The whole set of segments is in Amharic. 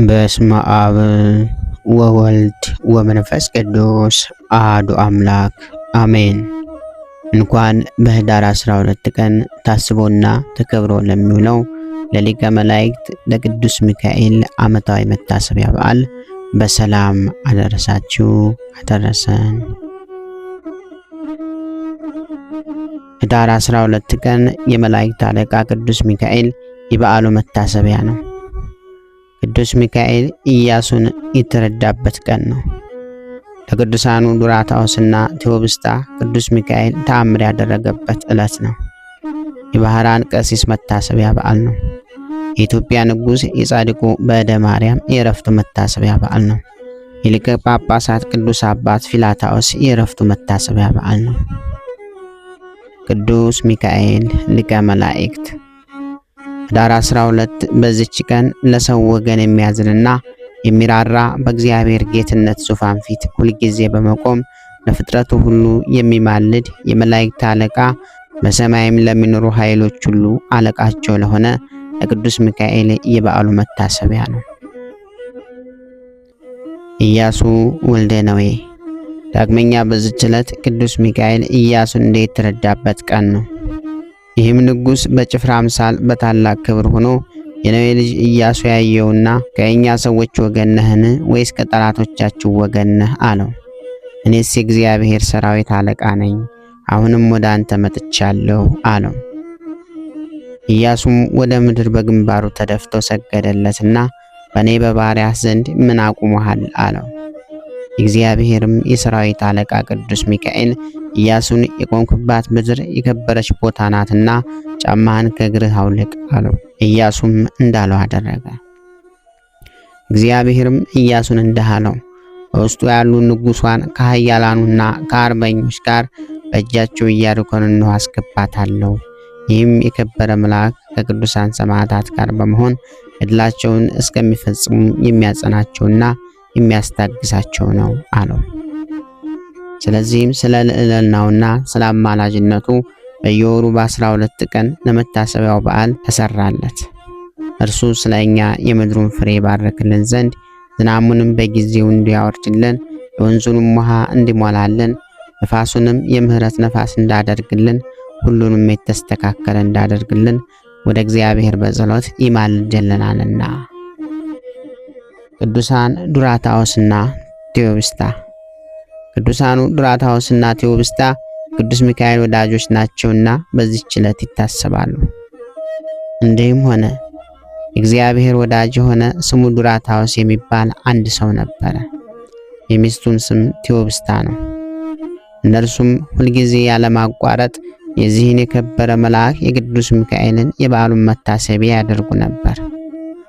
በስመ አብ ወወልድ ወመንፈስ ቅዱስ አሐዱ አምላክ አሜን። እንኳን በኅዳር 12 ቀን ታስቦና ተከብሮ ለሚውለው ለሊቀ መላእክት ለቅዱስ ሚካኤል ዓመታዊ መታሰቢያ በዓል በሰላም አደረሳችሁ አደረሰን። ኅዳር 12 ቀን የመላእክት አለቃ ቅዱስ ሚካኤል የበዓሉ መታሰቢያ ነው። ቅዱስ ሚካኤል ኢያሱን የተረዳበት ቀን ነው። ለቅዱሳኑ ዱራታዎስና ቴዎብስታ ቅዱስ ሚካኤል ተአምር ያደረገበት ዕለት ነው። የባህራን ቀሲስ መታሰቢያ በዓል ነው። የኢትዮጵያ ንጉሥ የጻድቁ በዕደ ማርያም የዕረፍቱ መታሰቢያ በዓል ነው። የሊቀ ጳጳሳት ቅዱስ አባት ፊላታዎስ የዕረፍቱ መታሰቢያ በዓል ነው። ቅዱስ ሚካኤል ሊቀ መላእክት ኅዳር 12 በዚች ቀን ለሰው ወገን የሚያዝንና የሚራራ በእግዚአብሔር ጌትነት ዙፋን ፊት ሁልጊዜ በመቆም ለፍጥረቱ ሁሉ የሚማልድ የመላእክት አለቃ በሰማይም ለሚኖሩ ኃይሎች ሁሉ አለቃቸው ለሆነ ለቅዱስ ሚካኤል የበዓሉ መታሰቢያ ነው። ኢያሱ ወልደ ነዌ። ዳግመኛ በዚች ዕለት ቅዱስ ሚካኤል ኢያሱን የተረዳበት ቀን ነው። ይህም ንጉሥ በጭፍራ አምሳል በታላቅ ክብር ሆኖ የነዌ ልጅ ኢያሱ ያየውና ከእኛ ሰዎች ወገን ነህን ወይስ ከጠላቶቻችሁ ወገን ነህ አለው። እኔስ የእግዚአብሔር ሰራዊት አለቃ ነኝ፣ አሁንም ወደ አንተ መጥቻለሁ አለው። ኢያሱም ወደ ምድር በግንባሩ ተደፍቶ ሰገደለትና በእኔ በባሪያህ ዘንድ ምን አቁሞሃል አለው። እግዚአብሔርም የሰራዊት አለቃ ቅዱስ ሚካኤል ኢያሱን የቆምክባት ምድር የከበረች ቦታ ናትና ጫማህን ከእግርህ አውልቅ አለው። ኢያሱም እንዳለው አደረገ። እግዚአብሔርም ኢያሱን እንዲህ አለው፣ በውስጡ ያሉ ንጉሷን ከኃያላኑና ከአርበኞች ጋር በእጃቸው ኢያሪኮን እንሆ አስገባታለሁ። ይህም የከበረ መልአክ ከቅዱሳን ሰማዕታት ጋር በመሆን ዕድላቸውን እስከሚፈጽሙ የሚያጸናቸውና የሚያስታግሳቸው ነው አለው። ስለዚህም ስለ ልዕልናውና ስለ አማላጅነቱ በየወሩ በ12 ቀን ለመታሰቢያው በዓል ተሰራለት። እርሱ ስለ እኛ የምድሩን ፍሬ ባረክልን ዘንድ ዝናሙንም በጊዜው እንዲያወርድልን፣ የወንዙንም ውሃ እንዲሞላልን፣ ነፋሱንም የምህረት ነፋስ እንዳደርግልን፣ ሁሉንም የተስተካከለ እንዳደርግልን ወደ እግዚአብሔር በጸሎት ይማልድልናልና። ቅዱሳን ዱራታዎስና ቴዎብስታ። ቅዱሳኑ ዱራታዎስና ቴዎብስታ ቅዱስ ሚካኤል ወዳጆች ናቸውና በዚህች ዕለት ይታሰባሉ። እንዲህም ሆነ፣ እግዚአብሔር ወዳጅ የሆነ ስሙ ዱራታዎስ የሚባል አንድ ሰው ነበረ። የሚስቱም ስም ቴዎብስታ ነው። እነርሱም ሁልጊዜ ያለማቋረጥ የዚህን የከበረ መልአክ የቅዱስ ሚካኤልን የበዓሉን መታሰቢያ ያደርጉ ነበር።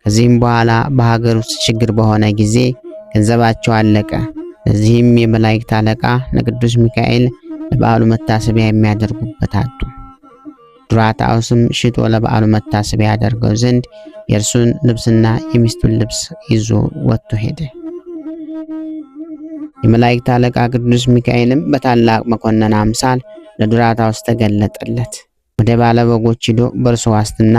ከዚህም በኋላ በሀገር ውስጥ ችግር በሆነ ጊዜ ገንዘባቸው አለቀ። ለዚህም የመላእክት አለቃ ለቅዱስ ሚካኤል ለበዓሉ መታሰቢያ የሚያደርጉበት አጡ። ዱራታዎስም ሽጦ ለበዓሉ መታሰቢያ ያደርገው ዘንድ የእርሱን ልብስና የሚስቱን ልብስ ይዞ ወጥቶ ሄደ። የመላእክት አለቃ ቅዱስ ሚካኤልም በታላቅ መኮንን አምሳል ለዱራታዎስ ተገለጠለት። ወደ ባለ በጎች ሂዶ በእርሱ ዋስትና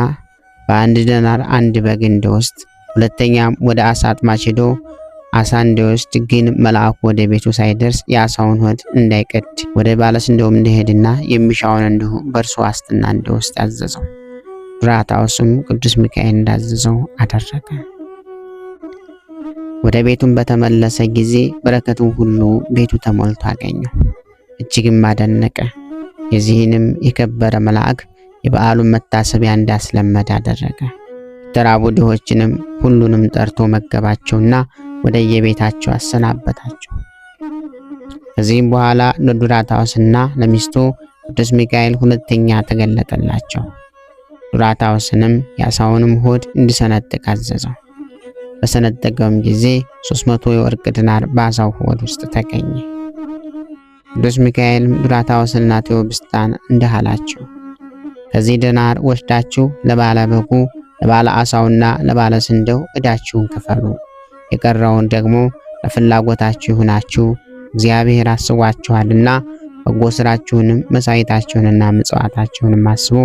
በአንድ ደናር አንድ በግ እንዲወስድ፣ ሁለተኛም ወደ አሳ አጥማጅ ሄዶ አሳ እንዲወስድ፣ ግን መልአኩ ወደ ቤቱ ሳይደርስ የአሳውን ሆድ እንዳይቀድ ወደ ባለስንዴውም እንዲሄድና የሚሻውን እንዲሁ በእርሱ ዋስትና እንዲወስድ አዘዘው። ዱራታዎስም ቅዱስ ሚካኤል እንዳዘዘው አደረገ። ወደ ቤቱም በተመለሰ ጊዜ በረከቱን ሁሉ ቤቱ ተሞልቶ አገኘው። እጅግም አደነቀ። የዚህንም የከበረ መልአክ የበዓሉን መታሰቢያ እንዳስለመደ አደረገ። የተራቡ ድሆችንም ሁሉንም ጠርቶ መገባቸውና ወደ የቤታቸው አሰናበታቸው። ከዚህም በኋላ ለዱራታዎስና ለሚስቱ ቅዱስ ሚካኤል ሁለተኛ ተገለጠላቸው። ዱራታዎስንም የአሳውንም ሆድ እንዲሰነጥቅ አዘዘው። በሰነጠቀውም ጊዜ 300 የወርቅ ዲናር በአሳው ሆድ ውስጥ ተገኘ። ቅዱስ ሚካኤልም ዱራታዎስንና ቴዎብስታን እንዲህ አላቸው፣ ከዚህ ዲናር ወስዳችሁ ለባለ በጉ ለባለ አሳውና ለባለ ስንዴው ዕዳችሁን ክፈሉ። የቀረውን ደግሞ ለፍላጎታችሁ ይሁናችሁ። እግዚአብሔር አስቧችኋልና በጎ ስራችሁንም መሥዋዕታችሁንና ምጽዋታችሁንም አስቦ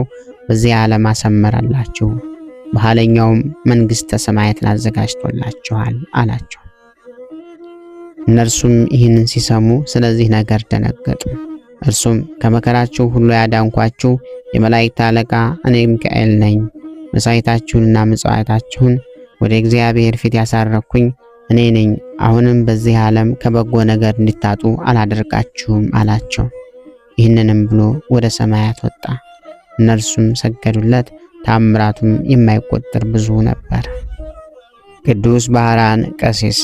በዚህ ዓለም አሰመረላችሁ። በኋለኛውም መንግሥተ ሰማያትን አዘጋጅቶላችኋል አላቸው። እነርሱም ይህንን ሲሰሙ ስለዚህ ነገር ደነገጡ። እርሱም ከመከራችሁ ሁሉ ያዳንኳችሁ የመላእክት አለቃ እኔ ሚካኤል ነኝ። መሥዋዕታችሁንና ምጽዋታችሁን ወደ እግዚአብሔር ፊት ያሳረኩኝ እኔ ነኝ። አሁንም በዚህ ዓለም ከበጎ ነገር እንድታጡ አላደርጋችሁም አላቸው። ይህንንም ብሎ ወደ ሰማያት ወጣ። እነርሱም ሰገዱለት። ታምራቱም የማይቆጠር ብዙ ነበር። ቅዱስ ባህራን ቀሲስ።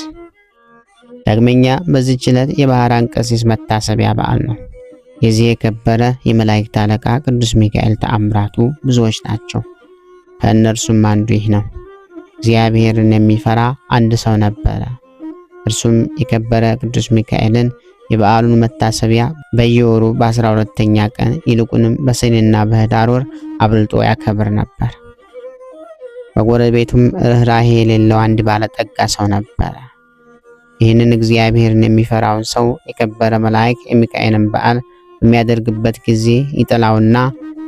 ዳግመኛ በዚህች ዕለት የባህራን ቀሲስ መታሰቢያ በዓል ነው። የዚህ የከበረ የመላእክት አለቃ ቅዱስ ሚካኤል ተአምራቱ ብዙዎች ናቸው። ከእነርሱም አንዱ ይህ ነው። እግዚአብሔርን የሚፈራ አንድ ሰው ነበረ። እርሱም የከበረ ቅዱስ ሚካኤልን የበዓሉን መታሰቢያ በየወሩ በ12ኛ ቀን ይልቁንም በሰኔና በኅዳር ወር አብልጦ ያከብር ነበር። በጎረቤቱም ርኅራኄ የሌለው አንድ ባለጠጋ ሰው ነበረ። ይህንን እግዚአብሔርን የሚፈራውን ሰው የከበረ መልአክ የሚካኤልን በዓል በሚያደርግበት ጊዜ ይጠላውና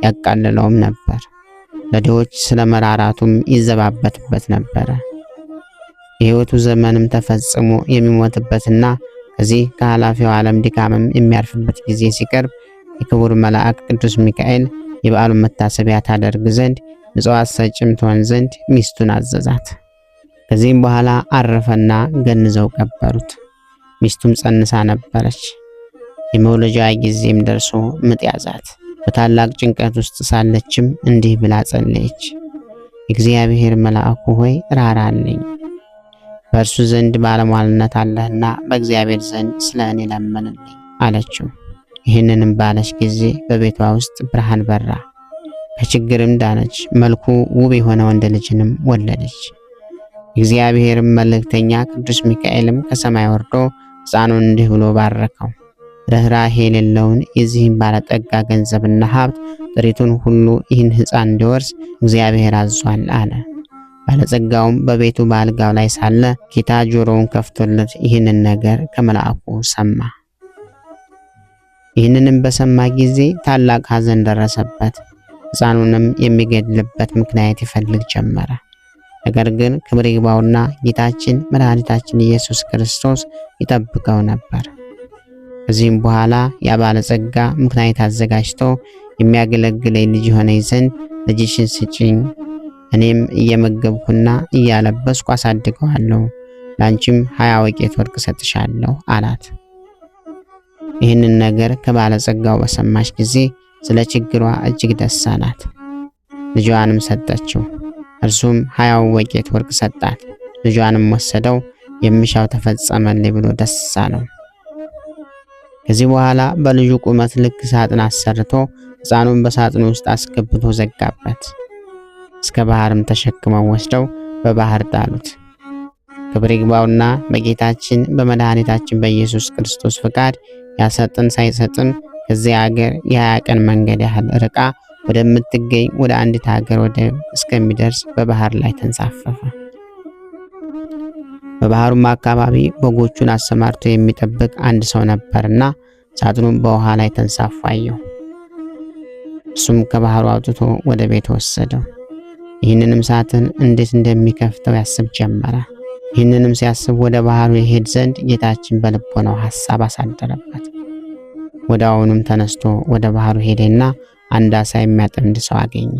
ያቃልለውም ነበር። ለድሆች ስለ መራራቱም ይዘባበትበት ነበረ። የሕይወቱ ዘመንም ተፈጽሞ የሚሞትበትና ከዚህ ከኃላፊው ዓለም ድካምም የሚያርፍበት ጊዜ ሲቀርብ የክቡር መልአክ ቅዱስ ሚካኤል የበዓሉን መታሰቢያ ታደርግ ዘንድ ምጽዋት ሰጭም ትሆን ዘንድ ሚስቱን አዘዛት። ከዚህም በኋላ አረፈና ገንዘው ቀበሩት። ሚስቱም ጸንሳ ነበረች። የመውለጃ ጊዜም ደርሶ ምጥ ያዛት። በታላቅ ጭንቀት ውስጥ ሳለችም እንዲህ ብላ ጸለየች። እግዚአብሔር መልአኩ ሆይ ራራልኝ፣ በእርሱ ዘንድ ባለሟልነት አለህና በእግዚአብሔር ዘንድ ስለ እኔ ለምንልኝ አለችው። ይህንንም ባለች ጊዜ በቤቷ ውስጥ ብርሃን በራ፣ ከችግርም ዳነች። መልኩ ውብ የሆነ ወንድ ልጅንም ወለደች። የእግዚአብሔር መልእክተኛ ቅዱስ ሚካኤልም ከሰማይ ወርዶ ሕፃኑን እንዲህ ብሎ ባረከው። ርኅራኄ የሌለውን የዚህም ባለጠጋ ገንዘብና ሀብት ጥሪቱን ሁሉ ይህን ሕፃን እንዲወርስ እግዚአብሔር አዟል አለ። ባለጸጋውም በቤቱ በአልጋው ላይ ሳለ ጌታ ጆሮውን ከፍቶለት ይህንን ነገር ከመልአኩ ሰማ። ይህንንም በሰማ ጊዜ ታላቅ ሐዘን ደረሰበት። ሕፃኑንም የሚገድልበት ምክንያት ይፈልግ ጀመረ። ነገር ግን ክብር ይግባውና ጌታችን መድኃኒታችን ኢየሱስ ክርስቶስ ይጠብቀው ነበር። ከዚህም በኋላ ያ ባለጸጋ ምክንያት አዘጋጅቶ የሚያገለግለኝ ልጅ ሆነኝ ዘንድ ልጅሽን ስጪኝ፣ እኔም እየመገብኩና እያለበስኩ አሳድገዋለሁ፣ ላንቺም 20 ወቄት ወርቅ ሰጥሻለሁ አላት። ይህንን ነገር ከባለጸጋው በሰማች ጊዜ ስለ ችግሯ እጅግ ደስ አላት። ልጇንም ሰጠችው። እርሱም 20 ወቄት ወርቅ ሰጣት። ልጇንም ወሰደው፣ የሚሻው ተፈጸመልኝ ብሎ ደስ አለው። ከዚህ በኋላ በልጁ ቁመት ልክ ሳጥን አሰርቶ ሕፃኑን በሳጥኑ ውስጥ አስገብቶ ዘጋበት። እስከ ባህርም ተሸክመው ወስደው በባህር ጣሉት። ክብር ይግባውና በጌታችን በመድኃኒታችን በኢየሱስ ክርስቶስ ፍቃድ ያሳጥን ሳይሰጥም ከዚያ ሀገር የ20 ቀን መንገድ ያህል ርቃ ወደምትገኝ ወደ አንዲት ሀገር ወደብ እስከሚደርስ በባህር ላይ ተንሳፈፈ። በባህሩም አካባቢ በጎቹን አሰማርቶ የሚጠብቅ አንድ ሰው ነበርና ሳጥኑን በውሃ ላይ ተንሳፎ አየው። እሱም ከባህሩ አውጥቶ ወደ ቤት ወሰደው። ይህንንም ሳጥን እንዴት እንደሚከፍተው ያስብ ጀመረ። ይህንንም ሲያስብ ወደ ባህሩ ይሄድ ዘንድ ጌታችን በልቦናው ሐሳብ አሳደረበት። ወዲያውኑም ተነስቶ ወደ ባህሩ ሄደና አንድ ዓሣ የሚያጠምድ ሰው አገኘ።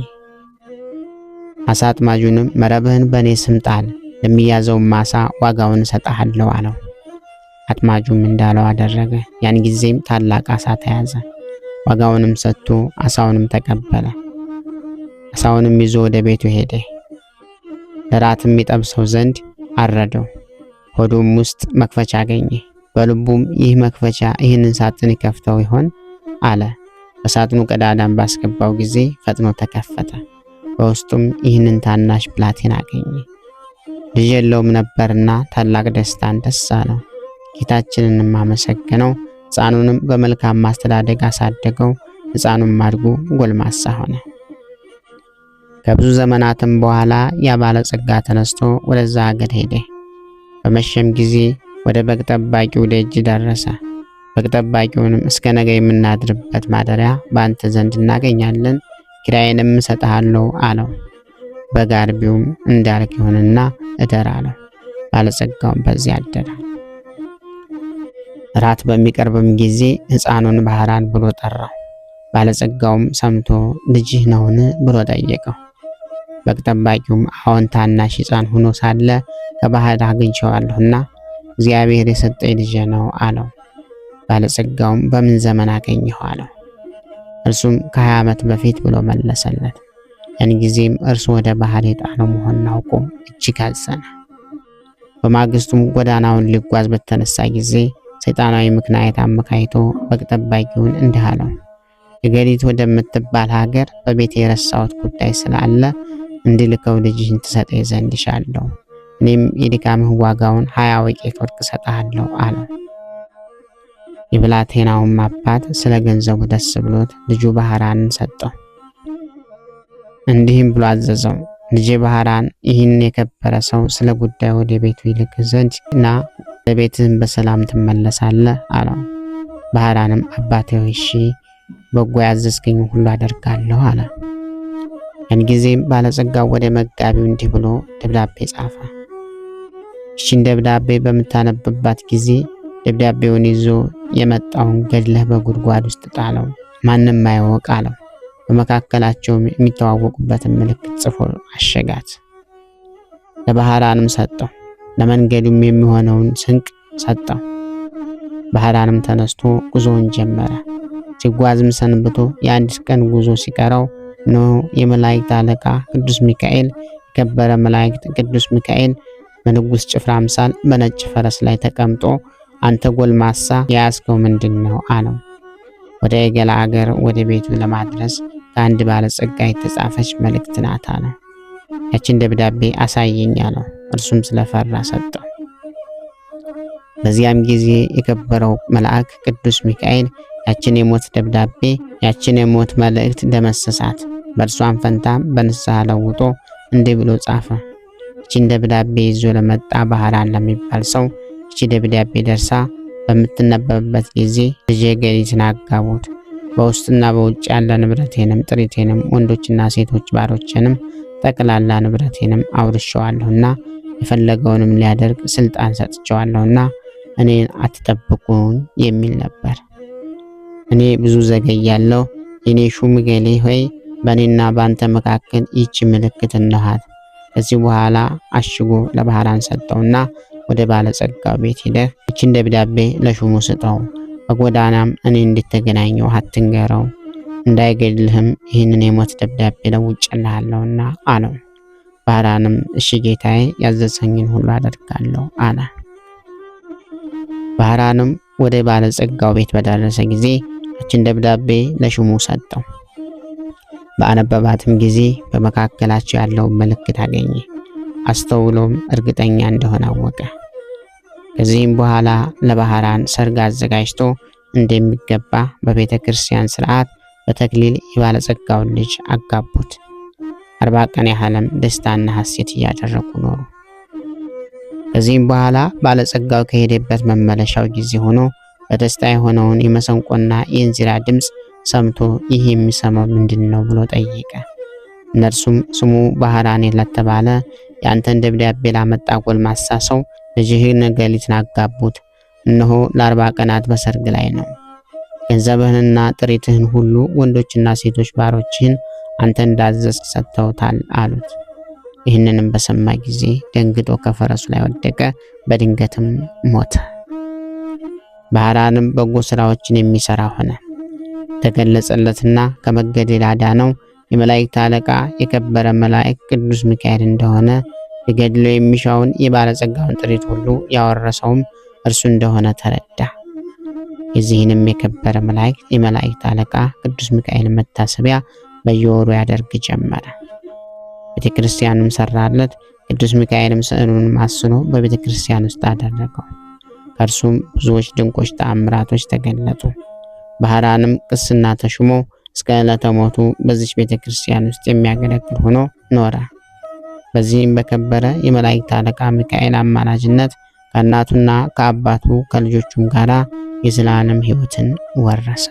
ዓሣ አጥማጁንም መረብህን በእኔ ስም ጣል፣ ለሚያዘውም ዓሣ ዋጋውን እሰጥሃለሁ አለው። አጥማጁም እንዳለው አደረገ። ያን ጊዜም ታላቅ ዓሣ ተያዘ። ዋጋውንም ሰጥቶ ዓሣውንም ተቀበለ። ዓሣውንም ይዞ ወደ ቤቱ ሄደ። ለራትም ይጠብሰው ዘንድ አረደው። ሆዱም ውስጥ መክፈቻ አገኘ። በልቡም ይህ መክፈቻ ይህንን ሳጥን ይከፍተው ይሆን አለ። በሳጥኑ ቀዳዳም ባስገባው ጊዜ ፈጥኖ ተከፈተ። በውስጡም ይህንን ታናሽ ብላቴና አገኘ። ልጅ የለውም ነበርና ታላቅ ደስታን ደስ አለው። ጌታችንንም አመሰገነው። ሕፃኑንም በመልካም ማስተዳደግ አሳደገው። ሕፃኑም አድጎ ጎልማሳ ሆነ። ከብዙ ዘመናትም በኋላ ያ ባለጸጋ ተነስቶ ወደዛ ሀገር ሄደ። በመሸም ጊዜ ወደ በግ ጠባቂው ደጅ ደረሰ። በግ ጠባቂውንም እስከ ነገ የምናድርበት ማደሪያ በአንተ ዘንድ እናገኛለን፣ ኪራይንም እሰጥሃለሁ አለው። በጋርቢውም እንዳልክ ይሁንና እደር አለው። ባለጸጋውም በዚያ አደረ። ራት በሚቀርብም ጊዜ ሕፃኑን ባህራን ብሎ ጠራው። ባለጸጋውም ሰምቶ ልጅህ ነውን ብሎ ጠየቀው። በግ ጠባቂውም አዎን፣ ታናሽ ሕፃን ሆኖ ሳለ ከባህር አግኝቼዋለሁና እግዚአብሔር የሰጠኝ ልጄ ነው አለው። ባለጸጋውም በምን ዘመን አገኘኸው አለው። እርሱም ከ20 ዓመት በፊት ብሎ መለሰለት። ያን ጊዜም እርሱ ወደ ባህር የጣለው መሆኑን አውቆ እጅግ አዘነ። በማግስቱም ጎዳናውን ሊጓዝ በተነሳ ጊዜ ሰይጣናዊ ምክንያት አመካይቶ በግ ጠባቂውን እንዲህ አለው፣ እገሊት ወደምትባል ሀገር በቤት የረሳሁት ጉዳይ ስላለ እንድልከው ልጅህን ትሰጠኝ ዘንድ ይሻለሁ። እኔም የድካምህ ዋጋውን 20 ወቄት ወርቅ እሰጥሃለሁ አለው። የብላቴናውም አባት ስለ ገንዘቡ ደስ ብሎት ልጁ ባህራንን ሰጠው። እንዲህም ብሎ አዘዘው፣ ልጄ ባህራን ይህን የከበረ ሰው ስለ ጉዳይ ወደ ቤቱ ይልክ ዘንድ እና ለቤትህም በሰላም ትመለሳለህ አለው። ባህራንም አባቴ ሆይ እሺ፣ በጎ ያዘዝከኝ ሁሉ አደርጋለሁ አለ። ያን ጊዜም ባለጸጋው ወደ መጋቢው እንዲህ ብሎ ደብዳቤ ጻፈ። እሺን ደብዳቤ በምታነብባት ጊዜ ደብዳቤውን ይዞ የመጣውን ገድለህ በጉድጓድ ውስጥ ጣለው፣ ማንም አይወቅ አለው። በመካከላቸውም የሚተዋወቁበትን ምልክት ጽፎ አሸጋት። ለባህራንም ሰጠው። ለመንገዱም የሚሆነውን ስንቅ ሰጠው። ባህራንም ተነስቶ ጉዞውን ጀመረ። ሲጓዝም ሰንብቶ የ1 ቀን ጉዞ ሲቀረው እነሆ የመላእክት አለቃ ቅዱስ ሚካኤል የከበረ መላእክት ቅዱስ ሚካኤል በንጉሥ ጭፍራ አምሳል በነጭ ፈረስ ላይ ተቀምጦ አንተ ጎልማሳ የያዝከው ምንድን ነው አለው። ወደ ኤገላ አገር ወደ ቤቱ ለማድረስ ከአንድ ባለጸጋ የተጻፈች መልእክት ናት አለው። ያችን ደብዳቤ አሳየኝ አለው። እርሱም ስለፈራ ሰጠው። በዚያም ጊዜ የከበረው መልአክ ቅዱስ ሚካኤል ያችን የሞት ደብዳቤ ያችን የሞት መልእክት ደመሰሳት። በእርሷም ፈንታ በንስሐ ለውጦ እንዲህ ብሎ ጻፈ። ይህችን ደብዳቤ ይዞ ለመጣ ባህራን ለሚባል ሰው ይህች ደብዳቤ ደርሳ በምትነበብበት ጊዜ ልጄ ገሊትን አጋቡት፣ በውስጥና በውጭ ያለ ንብረቴንም ጥሪቴንም ወንዶችና ሴቶች ባሮችንም ጠቅላላ ንብረቴንም አውርሼዋለሁና የፈለገውንም ሊያደርግ ስልጣን ሰጥቼዋለሁና እኔን አትጠብቁኝ የሚል ነበር። እኔ ብዙ ዘገያለሁ። የኔ ሹም ገሌ ሆይ በእኔና በአንተ መካከል ይህች ምልክት እንሃት። ከዚህ በኋላ አሽጎ ለባህራን ሰጠውና ወደ ባለጸጋው ቤት ሄደህ ይህችን ደብዳቤ ለሹሙ ስጠው፣ በጎዳናም እኔ እንድትገናኘው አትንገረው፣ እንዳይገድልህም ይህንን የሞት ደብዳቤ ለውጬልሃለሁና አለው። ባህራንም እሺ ጌታዬ፣ ያዘዘኝን ሁሉ አደርጋለሁ አለ። ባህራንም ወደ ባለጸጋው ቤት በደረሰ ጊዜ ይህችን ደብዳቤ ለሹሙ ሰጠው። በአነበባትም ጊዜ በመካከላቸው ያለውን ምልክት አገኘ። አስተውሎም እርግጠኛ እንደሆነ አወቀ። ከዚህም በኋላ ለባህራን ሰርግ አዘጋጅቶ እንደሚገባ በቤተ ክርስቲያን ሥርዓት በተክሊል የባለጸጋውን ልጅ አጋቡት። 40 ቀን ያህልም ደስታና ሐሴት እያደረጉ ኖሩ። ከዚህም በኋላ ባለጸጋው ከሄደበት መመለሻው ጊዜ ሆኖ በደስታ የሆነውን የመሰንቆና የእንዚራ ድምፅ ሰምቶ ይህ የሚሰማው ምንድነው ብሎ ጠየቀ። እነርሱም ስሙ ባህራን ለተባለ ያንተን ደብዳቤ ላመጣ ጎልማሳ ሰው ልጅህን ገሊትን አጋቡት፣ እነሆ ለ40 ቀናት በሰርግ ላይ ነው። ገንዘብህንና ጥሪትህን ሁሉ ወንዶችና ሴቶች ባሮችህን አንተ እንዳዘዝክ ሰጥተውታል አሉት። ይህንንም በሰማ ጊዜ ደንግጦ ከፈረሱ ላይ ወደቀ፣ በድንገትም ሞተ። ባህራንም በጎ ስራዎችን የሚሰራ ሆነ። ተገለጸለትና ከመገደል አዳነው። የመላእክት አለቃ የከበረ መልአክ ቅዱስ ሚካኤል እንደሆነ ሊገድለው የሚሻውን የባለጸጋውን ጥሪት ሁሉ ያወረሰውም እርሱ እንደሆነ ተረዳ። የዚህንም የከበረ መላእክት የመላእክት አለቃ ቅዱስ ሚካኤል መታሰቢያ በየወሩ ያደርግ ጀመረ። ቤተክርስቲያንም ሰራለት። ቅዱስ ሚካኤልም ስዕሉን ማስኖ በቤተክርስቲያን ውስጥ አደረገው። ከእርሱም ብዙዎች ድንቆች ተአምራቶች ተገለጡ። ባህራንም ቅስና ተሹሞ እስከ ዕለተ ሞቱ በዚች ቤተክርስቲያን ውስጥ የሚያገለግል ሆኖ ኖረ። በዚህም በከበረ የመላእክት አለቃ ሚካኤል አማላጅነት ከእናቱና ከአባቱ ከልጆቹም ጋራ የዘላለም ሕይወትን ወረሰ።